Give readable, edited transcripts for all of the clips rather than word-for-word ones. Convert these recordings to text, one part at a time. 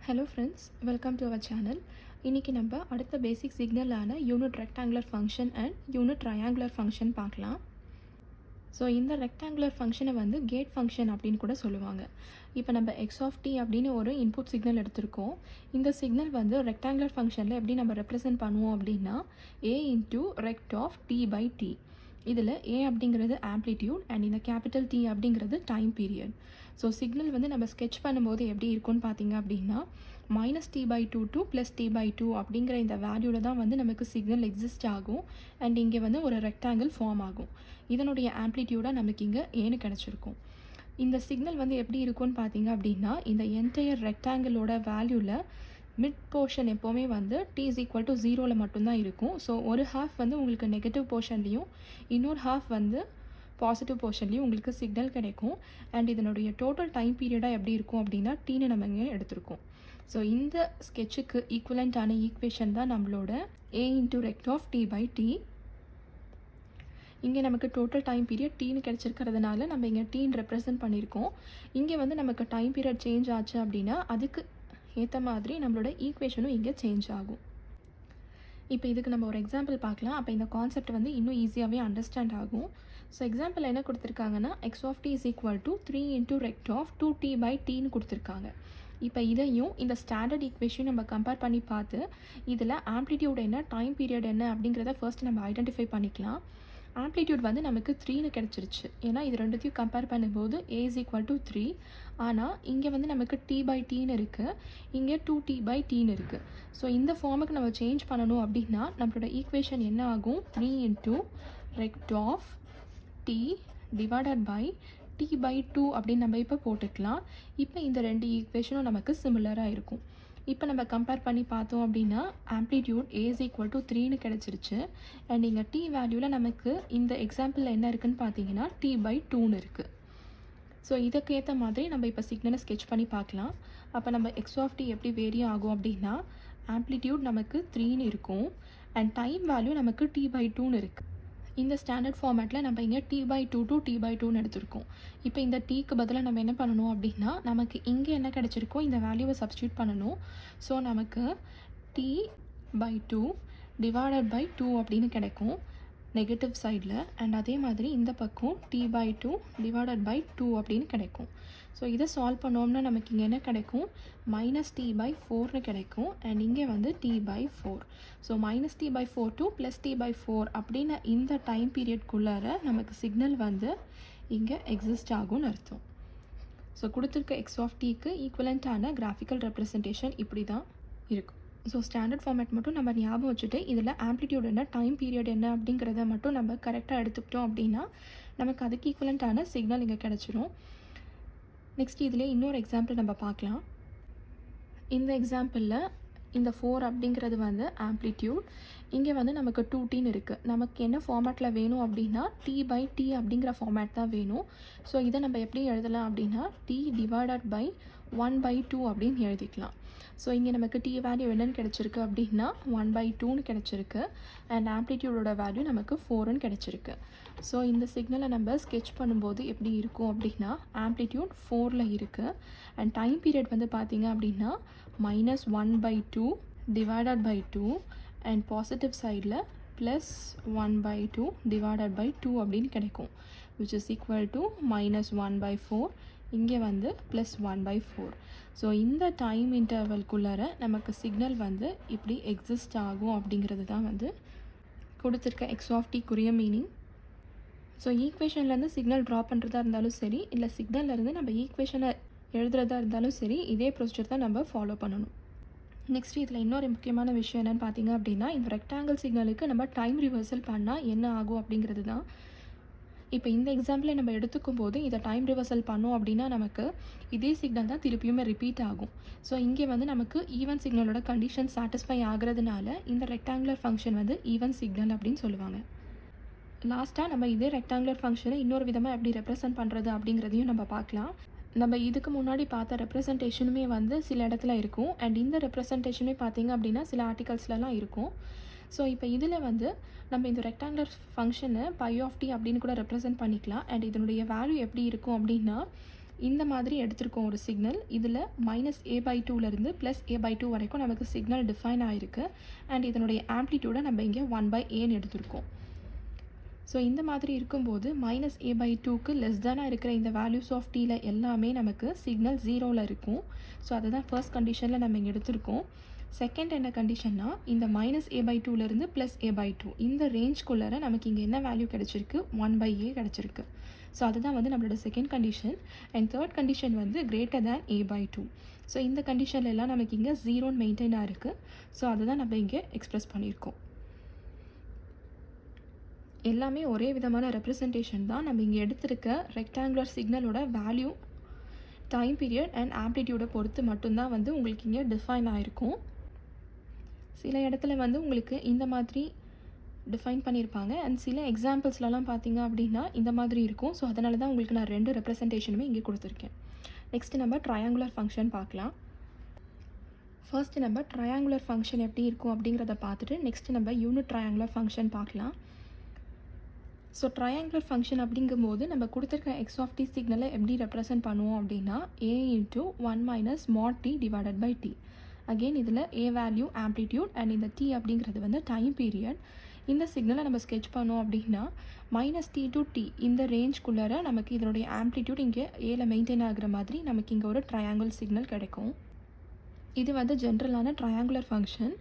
Hello friends, welcome to our channel. இன்றைக்கி நம்ம அடுத்த பேசிக் சிக்னலான unit rectangular function and unit triangular function பார்க்கலாம். ஸோ இந்த ரெக்டாங்குலர் ஃபங்க்ஷனை வந்து கேட் ஃபங்க்ஷன் அப்படின்னு கூட சொல்லுவாங்க. இப்போ நம்ம எக்ஸ் ஆஃப் டி அப்படின்னு ஒரு இன்புட் சிக்னல் எடுத்திருக்கோம். இந்த சிக்னல் வந்து ரெக்டாங்குலர் ஃபங்க்ஷனில் எப்படி நம்ம ரெப்ரசென்ட் பண்ணுவோம் அப்படின்னா A into rect of T by T. இதில் ஏ அப்படிங்கிறது ஆம்ப்ளிடியூட் அண்ட் இந்த கேபிட்டல் டி அப்படிங்கிறது டைம் பீரியட். ஸோ சிக்னல் வந்து நம்ம ஸ்கெட்ச் பண்ணும்போது எப்படி இருக்குன்னு பார்த்தீங்க அப்படின்னா -t/2 to +t/2 அப்படிங்கிற இந்த வேல்யூவில் தான் வந்து நமக்கு சிக்னல் எக்ஸிஸ்ட் ஆகும். அண்ட் இங்கே வந்து ஒரு ரெக்டாங்கிள் ஃபார்ம் ஆகும். இதனுடைய ஆம்ப்ளிடியூடாக நமக்கு இங்கே ஏன்னு கிடச்சிருக்கும். இந்த சிக்னல் வந்து எப்படி இருக்கும்னு பார்த்தீங்க அப்படின்னா இந்த என்டையர் ரெக்டாங்கிளோட வேல்யூவில் மிட் போர்ஷன் எப்போவுமே வந்து t = 0 மட்டும்தான் இருக்கும். ஸோ ஒரு ஹாஃப் வந்து உங்களுக்கு நெகட்டிவ் போர்ஷன்லேயும் இன்னொரு ஹாஃப் வந்து பாசிட்டிவ் போர்ஷன்லேயும் உங்களுக்கு சிக்னல் கிடைக்கும். அண்ட் இதனுடைய டோட்டல் டைம் பீரியடாக எப்படி இருக்கும் அப்படின்னா டீன்னு நம்ம இங்கே எடுத்திருக்கோம். ஸோ இந்த ஸ்கெட்சுக்கு ஈக்குவலண்ட்டான ஈக்குவேஷன் தான் நம்மளோட a into rect of T by T. இங்கே நமக்கு டோட்டல் டைம் பீரியட் டீன்னு கிடச்சிருக்கிறதுனால நம்ம இங்கே டீன்னு ரெப்ரசென்ட் பண்ணியிருக்கோம். இங்கே வந்து நமக்கு டைம் பீரியட் சேஞ்ச் ஆச்சு அப்படின்னா அதுக்கு ஏற்ற மாதிரி நம்மளோட ஈக்குவேஷனும் இங்கே சேஞ்ச் ஆகும். இப்போ இதுக்கு நம்ம ஒரு எக்ஸாம்பிள் பார்க்கலாம். அப்போ இந்த கான்செப்ட் வந்து இன்னும் ஈஸியாகவே அண்டர்ஸ்டாண்ட் ஆகும். ஸோ எக்ஸாம்பிள் என்ன கொடுத்துருக்காங்கன்னா X of T = 3 into rect of 2t by டின்னு கொடுத்துருக்காங்க. இப்போ இதையும் இந்த ஸ்டாண்டர்ட் ஈக்குவேஷன் நம்ம கம்பேர் பண்ணி பார்த்து இதில் ஆம்ப்ளிடியூட் என்ன டைம் பீரியட் என்ன அப்படிங்கிறத ஃபர்ஸ்ட் நம்ம ஐடென்டிஃபை பண்ணிக்கலாம். ஆம்ப்ளிடியூட் வந்து நமக்கு 3ன்னு கிடச்சிருச்சு. ஏன்னா இது ரெண்டுத்தையும் கம்பேர் பண்ணும்போது a = 3. ஆனால் இங்கே வந்து நமக்கு t/tன்னு இருக்குது, இங்கே 2t by tன்னு இருக்குது. ஸோ இந்த ஃபார்முக்கு நம்ம சேஞ்ச் பண்ணணும் அப்படின்னா நம்மளோட ஈக்குவேஷன் என்ன ஆகும்? 3 into rect of t divided by t/2 அப்படின்னு நம்ம இப்போ போட்டுக்கலாம். இப்போ இந்த ரெண்டு ஈக்குவேஷனும் நமக்கு சிமிலராக இருக்கும். இப்போ நம்ம கம்பேர் பண்ணி பார்த்தோம் அப்படின்னா ஆம்ப்ளிடியூட் a = 3ன்னு கிடச்சிருச்சு. அண்ட் இங்கே t வேல்யூவில் நமக்கு இந்த எக்ஸாம்பிளில் என்ன இருக்குதுன்னு பார்த்தீங்கன்னா t/2ன்னு இருக்குது. ஸோ இதுக்கு ஏற்ற மாதிரி நம்ம இப்போ சிக்னலை ஸ்கெட்ச் பண்ணி பார்க்கலாம். அப்போ நம்ம எக்ஸ் ஆஃப் டி எப்படி வேரி ஆகும் அப்படின்னா ஆம்ப்ளிடியூட் நமக்கு 3ன்னு இருக்கும் அண்ட் டைம் வேல்யூ நமக்கு t/2ன்னு இருக்குது. இந்த ஸ்டாண்டர்ட் ஃபார்மேட்டில் நம்ம இங்கே t/2 to t/2ன்னு எடுத்திருக்கோம். இப்போ இந்த டீக்கு பதிலாக நம்ம என்ன பண்ணணும் அப்படின்னா நமக்கு இங்கே என்ன கிடச்சிருக்கோ இந்த வேல்யூவை சப்ஸ்டியூட் பண்ணணும். ஸோ நமக்கு t/2 டிவைடட் பை 2 அப்படின்னு கிடைக்கும் நெகட்டிவ் சைடில். அண்ட் அதே மாதிரி இந்த பக்கம் t/2 டிவைடட் பை 2 அப்படின்னு கிடைக்கும். ஸோ இதை சால்வ் பண்ணோம்னா நமக்கு இங்கே என்ன கிடைக்கும்? -t/4ன்னு கிடைக்கும். அண்ட் இங்கே வந்து t/4. So -t/4 to +t/4 அப்படின்னு இந்த டைம் பீரியட்குள்ளார நமக்கு சிக்னல் வந்து இங்கே எக்ஸிஸ்ட் ஆகும்னு அர்த்தம். ஸோ கொடுத்துருக்க எக்ஸ் ஆஃப் டிக்கு ஈக்குவலண்ட்டான கிராஃபிக்கல் ரெப்ரசன்டேஷன் இப்படி தான் இருக்கும். ஸோ ஸ்டாண்டர்ட் ஃபார்மேட் மட்டும் நம்ம ஞாபகம் வச்சுட்டு இதில் ஆம்ப்ளிடியூட் என்ன டைம் பீரியட் என்ன அப்படிங்கிறத மட்டும் நம்ம கரெக்டாக எடுத்துக்கிட்டோம் அப்படின்னா நமக்கு அதுக்கு ஈக்குவலண்ட்டான சிக்னல் இங்கே கிடச்சிரும். நெக்ஸ்ட் இதிலே இன்னொரு எக்ஸாம்பிள் நம்ம பார்க்கலாம். இந்த எக்ஸாம்பிளில் இந்த 4 அப்படிங்கிறது வந்து ஆம்ப்ளிடியூட், இங்கே வந்து நமக்கு 2tன்னு இருக்குது. நமக்கு என்ன ஃபார்மேட்டில் வேணும் அப்படின்னா t/t அப்படிங்கிற ஃபார்மேட் தான் வேணும். ஸோ இதை நம்ம எப்படி எழுதலாம் அப்படின்னா t டிவைடட் பை 1/2 அப்படின்னு எழுதிக்கலாம். ஸோ இங்கே நமக்கு t வேல்யூ என்னன்னு கிடச்சிருக்கு அப்படின்னா 1/2ன்னு கிடச்சிருக்கு. அண்ட் ஆம்ப்ளிடியூடோட வேல்யூ நமக்கு 4ன்னு கிடச்சிருக்கு. ஸோ இந்த சிக்னலை நம்ம ஸ்கெட்ச் பண்ணும்போது எப்படி இருக்கும் அப்படின்னா ஆம்ப்ளிடியூட் 4ல் இருக்குது. அண்ட் டைம் பீரியட் வந்து பார்த்திங்க அப்படின்னா -1/2 டிவைடட் பை 2 அண்ட் பாசிட்டிவ் சைடில் +1/2 டிவைடட் பை 2 அப்படின்னு கிடைக்கும். which is equal to -1/4. இங்கே வந்து +1/4. ஸோ இந்த டைம் இன்டர்வல்குள்ளார நமக்கு சிக்னல் வந்து இப்படி எக்ஸிஸ்ட் ஆகும் அப்படிங்கிறது தான் வந்து கொடுத்துருக்க எக்ஸ் ஆஃப் டிக்குரிய மீனிங். ஸோ ஈக்குவேஷன்லேருந்து சிக்னல் ட்ரா பண்ணுறதா இருந்தாலும் சரி, இல்லை சிக்னல்லேருந்து நம்ம ஈக்குவேஷனை எழுதுறதா இருந்தாலும் சரி, இதே ப்ரொசீஜர் தான் நம்ம ஃபாலோ பண்ணணும். நெக்ஸ்ட் இதில் இன்னொரு முக்கியமான விஷயம் என்னென்னு பார்த்தீங்க அப்படின்னா இந்த ரெக்டாங்கிள் சிக்னலுக்கு நம்ம டைம் ரிவர்சல் பண்ணால் என்ன ஆகும் அப்படிங்கிறது தான். இப்போ இந்த எக்ஸாம்பிளை நம்ம எடுத்துக்கும் போது இதை டைம் ரிவர்சல் பண்ணோம் அப்படின்னா நமக்கு இதே சிக்னல் தான் திருப்பியுமே ரிப்பீட் ஆகும். ஸோ இங்கே வந்து நமக்கு ஈவன் சிக்னலோட கண்டிஷன் சாட்டிஸ்ஃபை ஆகிறதுனால இந்த ரெக்டாங்குலர் ஃபங்க்ஷன் வந்து ஈவன் சிக்னல் அப்படின்னு சொல்லுவாங்க. லாஸ்ட்டாக நம்ம இதே ரெக்டாங்குலர் ஃபங்க்ஷனை இன்னொரு விதமாக எப்படி ரெப்ரசென்ட் பண்ணுறது அப்படிங்கிறதையும் நம்ம பார்க்கலாம். நம்ம இதுக்கு முன்னாடி பார்த்த ரெப்ரசன்டேஷனுமே வந்து சில இடத்துல இருக்கும். அண்ட் இந்த ரெப்ரசன்டேஷனுமே பார்த்திங்க அப்படின்னா சில ஆர்டிகல்ஸ்லலாம் இருக்கும். ஸோ இப்போ இதில் வந்து நம்ம இந்த ரெக்டாங்குலர் ஃபங்க்ஷனை π of t அப்படின்னு கூட ரெப்ரசென்ட் பண்ணிக்கலாம். அண்ட் இதனுடைய வேல்யூ எப்படி இருக்கும் அப்படின்னா இந்த மாதிரி எடுத்திருக்கோம் ஒரு சிக்னல். இதில் -a/2லேருந்து +a/2 வரைக்கும் நமக்கு சிக்னல் டிஃபைன் ஆகிருக்கு. அண்ட் இதனுடைய ஆம்ப்ளிடியூடை நம்ம இங்கே 1/aன்னு எடுத்திருக்கோம். ஸோ இந்த மாதிரி இருக்கும்போது -a/2க்கு லெஸ்தானாக இருக்கிற இந்த வேல்யூஸ் ஆஃப் டீயில் எல்லாமே நமக்கு சிக்னல் 0ல் இருக்கும். ஸோ அதுதான் ஃபர்ஸ்ட் கண்டிஷனில் நம்ம இங்கே எடுத்திருக்கோம். செகண்ட் என்ன கண்டிஷன்னா, இந்த -a/2லேருந்து +a/2 இந்த ரேஞ்ச்குள்ளார நமக்கு இங்கே என்ன வேல்யூ கிடச்சிருக்கு, 1/a கிடச்சிருக்கு. ஸோ அதுதான் வந்து நம்மளோட second condition. And third condition வந்து greater than a/2. ஸோ இந்த கண்டிஷன்ல எல்லாம் நமக்கு இங்கே 0ன்னு மெயின்டைனாக இருக்குது. ஸோ அதுதான் நம்ம இங்கே எக்ஸ்ப்ரெஸ் பண்ணியிருக்கோம். எல்லாமே ஒரே விதமான ரெப்ரசன்டேஷன் தான். நம்ம இங்கே எடுத்திருக்க ரெக்டாங்குலர் சிக்னலோட வேல்யூ, டைம் பீரியட் அண்ட் ஆம்ப்ளிடியூடை பொறுத்து மட்டும்தான் வந்து உங்களுக்கு இங்கே டிஃபைன் ஆகிருக்கும். சில இடத்துல வந்து உங்களுக்கு இந்த மாதிரி டிஃபைன் பண்ணியிருப்பாங்க. அண்ட் சில எக்ஸாம்பிள்ஸ்லலாம் பார்த்தீங்க அப்படின்னா இந்த மாதிரி இருக்கும். ஸோ அதனால தான் உங்களுக்கு நான் 2 ரெப்ரசன்டேஷனுமே இங்கே கொடுத்துருக்கேன். நெக்ஸ்ட்டு நம்ம ட்ரையாங்குலர் ஃபங்க்ஷன் பார்க்கலாம். ஃபர்ஸ்ட்டு நம்ம ட்ரையாங்குலர் ஃபங்க்ஷன் எப்படி இருக்கும் அப்படிங்கிறத பார்த்துட்டு நெக்ஸ்ட்டு நம்ம யூனிட் ட்ரையாங்குலர் ஃபங்க்ஷன் பார்க்கலாம். ஸோ ட்ரையாங்குலர் ஃபங்க்ஷன் அப்படிங்கும்போது நம்ம கொடுத்துருக்க எக்ஸ் ஆஃப் டி சிக்னலை எப்படி ரெப்ரசன்ட் பண்ணுவோம் அப்படின்னா a × 1 - mod t / t. Again இதில் a வேல்யூ ஆம்ப்ளிடியூட் அண்ட் இந்த t அப்படிங்கிறது வந்து டைம் பீரியட். இந்த சிக்னலை நம்ம ஸ்கெட்ச் பண்ணோம் அப்படின்னா -t to t இந்த ரேஞ்ச்குள்ளார நமக்கு இதனுடைய ஆம்ப்ளிடியூட் இங்கே ஏல மெயின்டைன் ஆகிற மாதிரி நமக்கு இங்கே ஒரு ட்ரையாங்கிள் சிக்னல் கிடைக்கும். இது வந்து ஜென்ரலான ட்ரையாங்குலர் ஃபங்க்ஷன்.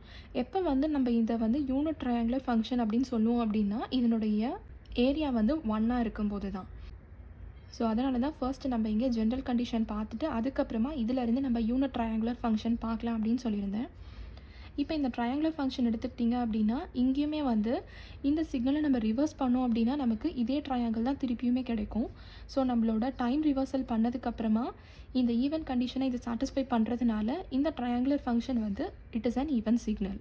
எப்போ வந்து நம்ம இதை வந்து யூனிட் ட்ரையாங்குலர் ஃபங்க்ஷன் அப்படின்னு சொல்லுவோம் அப்படின்னா இதனுடைய ஏரியா வந்து 1ஆக இருக்கும்போது தான். ஸோ அதனால தான் ஃபர்ஸ்ட்டு நம்ம இங்கே ஜென்ரல் கண்டிஷன் பார்த்துட்டு அதுக்கப்புறமா இதிலேருந்து நம்ம யூனிட் ட்ரையாங்குலர் ஃபங்க்ஷன் பார்க்கலாம் அப்படின்னு சொல்லியிருந்தேன். இப்போ இந்த ட்ரையாங்குலர் ஃபங்க்ஷன் எடுத்துக்கிட்டிங்க அப்படின்னா இங்கேயுமே வந்து இந்த சிக்னலை நம்ம ரிவர்ஸ் பண்ணோம் அப்படின்னா நமக்கு இதே ட்ரையாங்கிள் தான் திருப்பியுமே கிடைக்கும். ஸோ நம்மளோட டைம் ரிவர்சல் பண்ணதுக்கப்புறமா இந்த ஈவன் கண்டிஷனை இதை சாட்டிஸ்ஃபை பண்ணுறதுனால இந்த ட்ரையாங்குலர் ஃபங்க்ஷன் வந்து it is an even signal.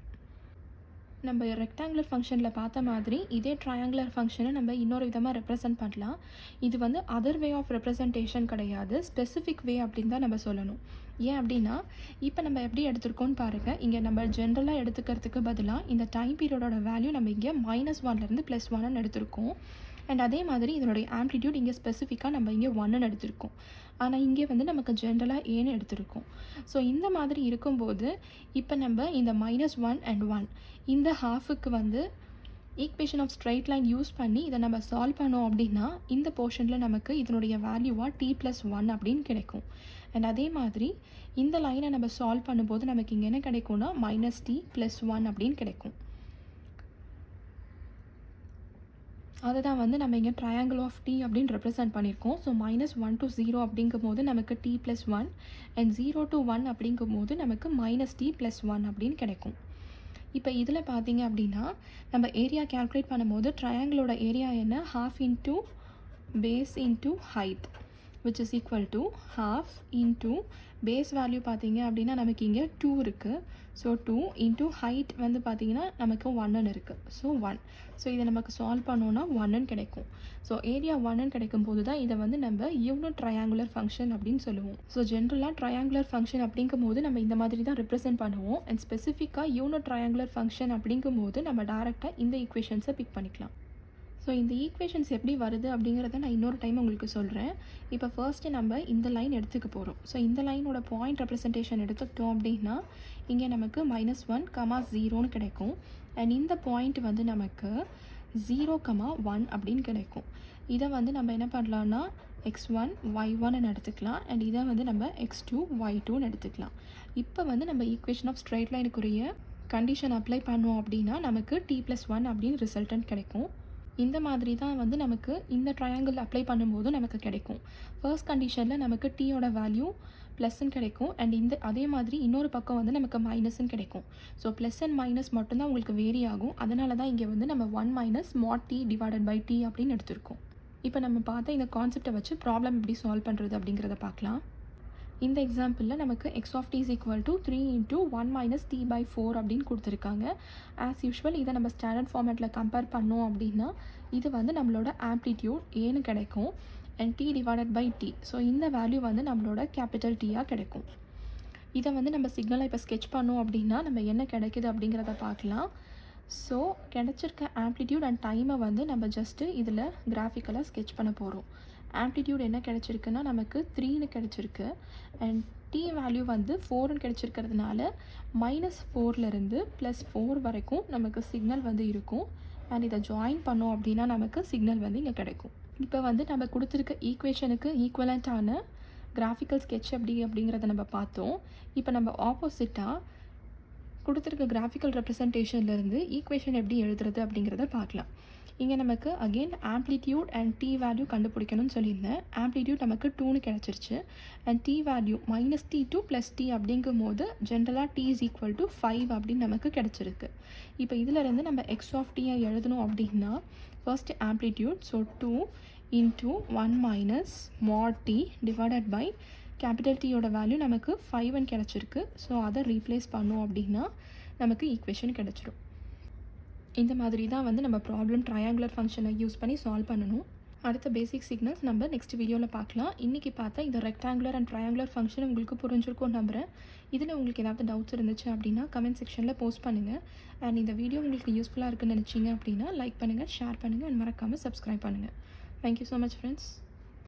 நம்ம ரெக்டாங்குலர் ஃபங்க்ஷனில் பார்த்த மாதிரி இதே ட்ரையாங்குலர் ஃபங்க்ஷனை நம்ம இன்னொரு விதமாக ரெப்ரசன்ட் பண்ணலாம். இது வந்து அதர் வே ஆஃப் ரெப்ரசன்டேஷன் கிடையாது, ஸ்பெசிஃபிக் வே அப்படின்னு தான் நம்ம சொல்லணும். ஏன் அப்படின்னா இப்போ நம்ம எப்படி எடுத்திருக்கோன்னு பாருங்கள். இங்கே நம்ம ஜென்ரலாக எடுத்துக்கிறதுக்கு பதிலாக இந்த டைம் பீரியடோட வேல்யூ நம்ம இங்கே -1லேருந்து +1ன்னு எடுத்திருக்கோம். அண்ட் அதே மாதிரி இதனுடைய ஆம்ப்ளிடியூட் இங்கே ஸ்பெசிஃபிக்காக நம்ம இங்கே 1ன்னு எடுத்திருக்கோம். ஆனால் இங்கே வந்து நமக்கு ஜென்ரலாக ஏன்னு எடுத்திருக்கோம். ஸோ இந்த மாதிரி இருக்கும்போது இப்போ நம்ம இந்த -1 and 1 இந்த ஹாஃபுக்கு வந்து equation of straight line use பண்ணி இதை நம்ம சால்வ் பண்ணோம் அப்படின்னா இந்த போர்ஷனில் நமக்கு இதனுடைய வேல்யூவாக t+1 அப்படின்னு கிடைக்கும். அண்ட் அதே மாதிரி இந்த லைனை நம்ம சால்வ் பண்ணும்போது நமக்கு இங்கே என்ன கிடைக்கும்னா -t+1 அப்படின்னு கிடைக்கும். அதை தான் வந்து நம்ம இங்கே ட்ரையாங்கிள் ஆஃப் t அப்படின்னு ரெப்ரசன்ட் பண்ணியிருக்கோம். ஸோ -1 to 0 அப்படிங்கும்போது நமக்கு t+1 அண்ட் 0 to 1 அப்படிங்கும்போது நமக்கு -t+1 அப்படின்னு கிடைக்கும். இப்போ இதில் பார்த்தீங்க அப்படின்னா நம்ம ஏரியா கேல்குலேட் பண்ணும்போது ட்ரையாங்கிளோட ஏரியா என்ன, ½ into base into height which is equal to ½ into base value பார்த்தீங்க அப்படின்னா நமக்கு இங்கே 2 இருக்குது. ஸோ 2 into height வந்து பார்த்தீங்கன்னா நமக்கு 1ன்னு இருக்குது. ஸோ 1. ஸோ இதை நமக்கு சால்வ் பண்ணோன்னா 1ன்னு கிடைக்கும். ஸோ ஏரியா 1ன்னு கிடைக்கும் போது தான் இதை வந்து நம்ம யூனிட் ட்ரையாங்குலர் ஃபங்க்ஷன் அப்படின்னு சொல்லுவோம். ஸோ ஜென்ரலாக ட்ரையாங்குலர் ஃபங்க்ஷன் அப்படிங்கும் போது நம்ம இந்த மாதிரி தான் ரெப்ரசென்ட் பண்ணுவோம். அண்ட் ஸ்பெசிஃபிக்காக யூனிட் ட்ரையாங்குலர் ஃபங்க்ஷன் அப்படிங்கும் போது நம்ம டேரெக்டாக இந்த ஈக்குவேஷன்ஸை பிக் பண்ணிக்கலாம். ஸோ இந்த ஈக்குவேஷன்ஸ் எப்படி வருது அப்படிங்கிறத நான் இன்னொரு டைம் உங்களுக்கு சொல்கிறேன். இப்போ ஃபர்ஸ்ட்டு நம்ம இந்த லைன் எடுத்துக்க போகிறோம். ஸோ இந்த லைனோட பாயிண்ட் ரெப்ரசன்டேஷன் எடுத்துக்கிட்டோம் அப்படின்னா இங்கே நமக்கு -1, 0ன்னு கிடைக்கும். அண்ட் இந்த பாயிண்ட் வந்து நமக்கு 0, 1 அப்படின்னு கிடைக்கும். இதை வந்து நம்ம என்ன பண்ணலான்னா x1, y1ன்னு எடுத்துக்கலாம். அண்ட் இதை வந்து நம்ம x2, y2ன்னு எடுத்துக்கலாம். இப்போ வந்து நம்ம ஈக்குவேஷன் ஆஃப் ஸ்ட்ரைட் லைனுக்குரிய கண்டிஷன் அப்ளை பண்ணோம் அப்படின்னா நமக்கு t+1 அப்படின்னு ரிசல்டன்ட் கிடைக்கும். இந்த மாதிரி தான் வந்து நமக்கு இந்த ட்ரையாங்கிள் அப்ளை பண்ணும்போது நமக்கு கிடைக்கும். ஃபர்ஸ்ட் கண்டிஷனில் நமக்கு டீயோட வேல்யூ +ன்னு கிடைக்கும். அண்ட் இந்த அதே மாதிரி இன்னொரு பக்கம் வந்து நமக்கு -ன்னு கிடைக்கும். ஸோ ப்ளஸ் அண்ட் மைனஸ் மட்டும்தான் உங்களுக்கு வேரி ஆகும். அதனால தான் இங்கே வந்து நம்ம 1 - mod t / t அப்படின்னு எடுத்திருக்கோம். இப்போ நம்ம பார்த்த இந்த கான்செப்டை வச்சு ப்ராப்ளம் எப்படி சால்வ் பண்ணுறது அப்படிங்கிறத பார்க்கலாம். இந்த எக்ஸாம்பிளில் நமக்கு x of t is equal to 3 into 1 - t/4 அப்படின்னு கொடுத்துருக்காங்க. ஆஸ் யூஷுவல் இதை நம்ம ஸ்டாண்டர்ட் ஃபார்மேட்டில் கம்பேர் பண்ணோம் அப்படின்னா இது வந்து நம்மளோட ஆம்ப்ளிடியூட் ஏன்னு கிடைக்கும். And t / t. ஸோ இந்த வேல்யூ வந்து நம்மளோட கேபிட்டல் டீயாக கிடைக்கும். இதை வந்து நம்ம சிக்னலை இப்போ ஸ்கெட்ச் பண்ணோம் அப்படின்னா நம்ம என்ன கிடைக்குது அப்படிங்கிறத பார்க்கலாம். ஸோ கிடைச்சிருக்க ஆம்ப்ளிடியூட் அண்ட் டைமை வந்து நம்ம ஜஸ்ட்டு இதில் கிராஃபிக்கலாக ஸ்கெட்ச் பண்ண போகிறோம். ஆம்ப்ளிடியூட் என்ன கிடச்சிருக்குன்னா நமக்கு 3ன்னு கிடச்சிருக்கு. அண்ட் டி வேல்யூ வந்து 4ன்னு கிடச்சிருக்கிறதுனால -4லேருந்து +4 வரைக்கும் நமக்கு சிக்னல் வந்து இருக்கும். அண்ட் இதை ஜாயின் பண்ணோம் அப்படின்னா நமக்கு சிக்னல் வந்து இங்கே கிடைக்கும். இப்போ வந்து நம்ம கொடுத்துருக்க ஈக்குவேஷனுக்கு ஈக்குவலண்ட்டான கிராஃபிக்கல் ஸ்கெட்ச் அப்படிங்கிறத நம்ம பார்த்தோம். இப்போ நம்ம ஆப்போசிட்டாக கொடுத்துருக்க கிராஃபிக்கல் ரெப்ரசன்டேஷன்லேருந்து ஈக்குவேஷன் எப்படி எழுதுறது அப்படிங்கிறத பார்க்கலாம். இங்கே நமக்கு again amplitude and T value கண்டுபிடிக்கணும்னு சொல்லியிருந்தேன். ஆம்ப்ளிடியூட் நமக்கு 2ன்னு கிடச்சிருச்சு. And T value -t2 + t அப்படிங்கும் போது ஜென்ரலாக t = 5 அப்படின்னு நமக்கு கிடச்சிருக்கு. இப்போ இதிலேருந்து நம்ம x(t) எழுதணும் அப்படின்னா first amplitude, so 2 × 1 - mod t divided by capital டீயோட வேல்யூ நமக்கு 5ன்னு கிடச்சிருக்கு. ஸோ அதை ரீப்ளேஸ் பண்ணோம் அப்படின்னா நமக்கு ஈக்குவேஷன் கிடச்சிரும். இந்த மாதிரி தான் வந்து நம்ம ப்ராப்ளம் ட்ரையாங்குலர் ஃபங்க்ஷனை யூஸ் பண்ணி சால்வ் பண்ணணும். அடுத்த பேசிக் சிக்னல்ஸ் நம்ம நெக்ஸ்ட் வீடியோவில் பார்க்கலாம். இன்றைக்கி பார்த்தா இந்த ரெக்டாங்குலர் அண்ட் ட்ரையாங்குலர் ஃபங்க்ஷன் உங்களுக்கு புரிஞ்சிருக்கும்னு நம்புகிறேன். இதில் உங்களுக்கு ஏதாவது டவுட்ஸ் இருந்துச்சு அப்படின்னா கமெண்ட் செக்ஷனில் போஸ்ட் பண்ணுங்கள். அண்ட் இந்த வீடியோ உங்களுக்கு யூஸ்ஃபுல்லாக இருக்குன்னு நினச்சிங்க அப்படின்னா லைக் பண்ணுங்கள், ஷேர் பண்ணுங்கள் அண்ட் மறக்காமல் சப்ஸ்கிரைப் பண்ணுங்கள். Thank you so much friends.